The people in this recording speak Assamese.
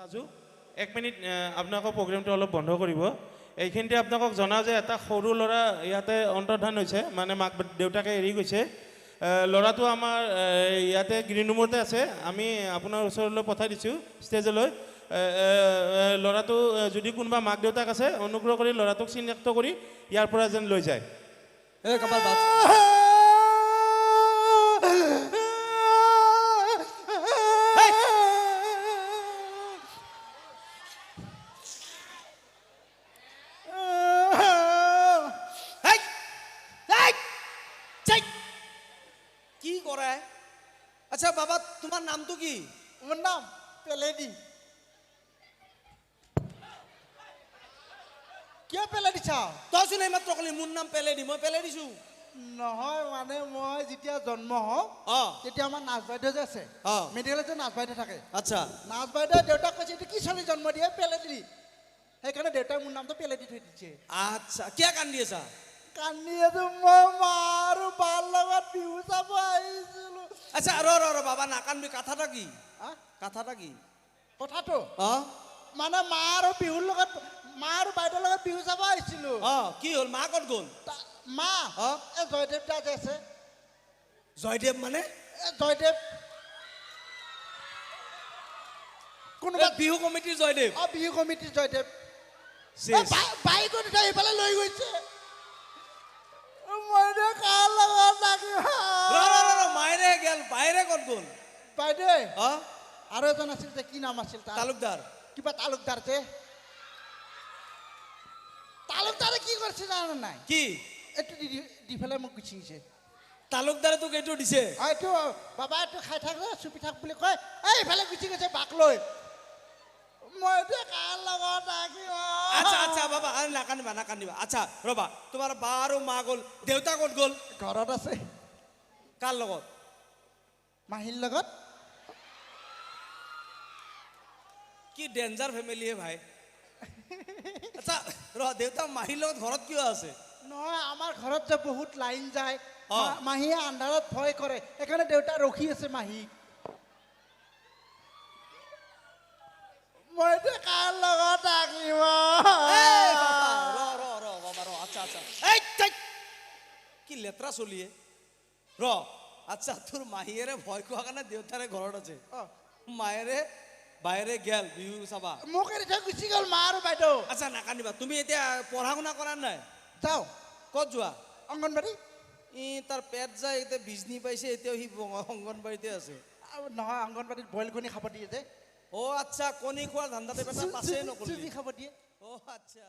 ৰাজু 1 মিনিট আপোনালোকৰ প্ৰগ্ৰামটো অলপ বন্ধ কৰিব এইখিনিতে আপোনালোকক জনাও যে এটা সৰু ল'ৰা ইয়াতে অন্তৰ্ধান হৈছে মানে মাক দেউতাকে এৰি গৈছে ল'ৰাটো আমাৰ ইয়াতে গ্ৰীণ ৰুমতে আছে আমি আপোনাৰ ওচৰলৈ পঠাই দিছোঁ ষ্টেজলৈ ল'ৰাটো যদি কোনোবা মাক দেউতাক আছে অনুগ্ৰহ কৰি ল'ৰাটোক চিনাক্ত কৰি ইয়াৰ পৰা যেন লৈ যায় এই কপাল বাজ কি কৰে আচ্ছা বাবা তোমাৰ নামটো কি আমাৰ নাম পেলেডি কিয় পেলাই দিছা তইচোন এইমাত্ৰ কলি মোৰ নাম পেলেডি মই পেলাই দিছো নহয় মানে মই যেতিয়া জন্ম হওঁ তেতিয়া আমাৰ নাচ বাইদেউ যে আছে মেডিকেলত যে নাচ বাইদেউ থাকে আচ্ছা নাচ বাইদেউ দেউতাক কৈছে এইটো কি ছোৱালী জন্ম দিয়ে পেলেডি সেইকাৰণে দেউতাই মোৰ নামটো পেলেডি থৈ দিছে আচ্ছা কিয় কান্দি আছা কান্দি আছো মই মা আৰু বাৰ লগত বিহু চাব আহিছিলো আচ্ছা ৰ বাবা নাকান্দি কথাটা কি কথাটা কি কথাটো মানে মা আৰু বিহুৰ লগত মা আৰু বাইদেউৰ লগত বিহু চাব আহিছিলো কি হ'ল মা ক'ত গ'ল মা এই জয়দেৱ দা যে আছে জয়দেৱ মানে জয়দেৱ কোনোবা বিহু কমিটিৰ জয়দেৱ বিহু কমিটিৰ জয়দেৱ বাইকত উঠাই এইফালে লৈ গৈছে মই কাৰ লগত মায়েৰে গেল বাইৰে ক'ত গ'ল বাইদেউ আৰু এজন আছিল যে কি নাম আছিল তালুকদাৰ কিবা তালুকদাৰ যে তালুকদাৰে কি কৰিছে জানো নাই কি এইটো দি পেলাই মোক গুচিছে তালুকদাৰে তোক এইটো দিছে এইটো বাবা এইটো খাই থাক চুপি থাক বুলি কয় এইফালে গুচি গৈছে বাক লৈ মই কাৰ লগত আচ্ছা আচ্ছা বাবা নাকান্দিবা আচ্ছা ৰবা তোমাৰ বা আৰু মা গ'ল দেউতা ক'ত গ'ল ঘৰত আছে কাৰ লগত মাহীৰ লগত কি ডেঞ্জাৰ ফেমিলি ভাই আচ্ছা দেউতা মাহীৰ লগত ঘৰত কিয় আছে নহয় আমাৰ ঘৰত যে বহুত লাইন যায় মাহীয়ে আন্ধাৰত ভয় কৰে সেইকাৰণে দেউতা ৰখি আছে মাহী মই কাৰ লগত থাকিব আচ্ছা কি লেতেৰা চলিয়ে আচ্ছা তোৰ মাহীয়েৰে ভয় খোৱা কাৰণে দেউতাৰে ঘৰত আছে মায়েৰে বাইৰে গেল বিহু চাবা মোক এৰি থৈ গুচি গ'ল মা আৰু বাইদেউ আচ্ছা নাকান্দিবা তুমি এতিয়া পঢ়া শুনা কৰা নাই যাওঁ ক'ত যোৱা অংগনবাড়ী তাৰ পেট যায় এতিয়া বিজনী পাইছে এতিয়াও সি অংগনবাড়ীতে আছে নহয় অংগনবাড়ীত বইল কণী খাব দিয়ে যে আচ্ছা কণী খোৱাৰ ধান্দাতে পেটা পাছে নকৰিলি খাব দিয়ে আচ্ছা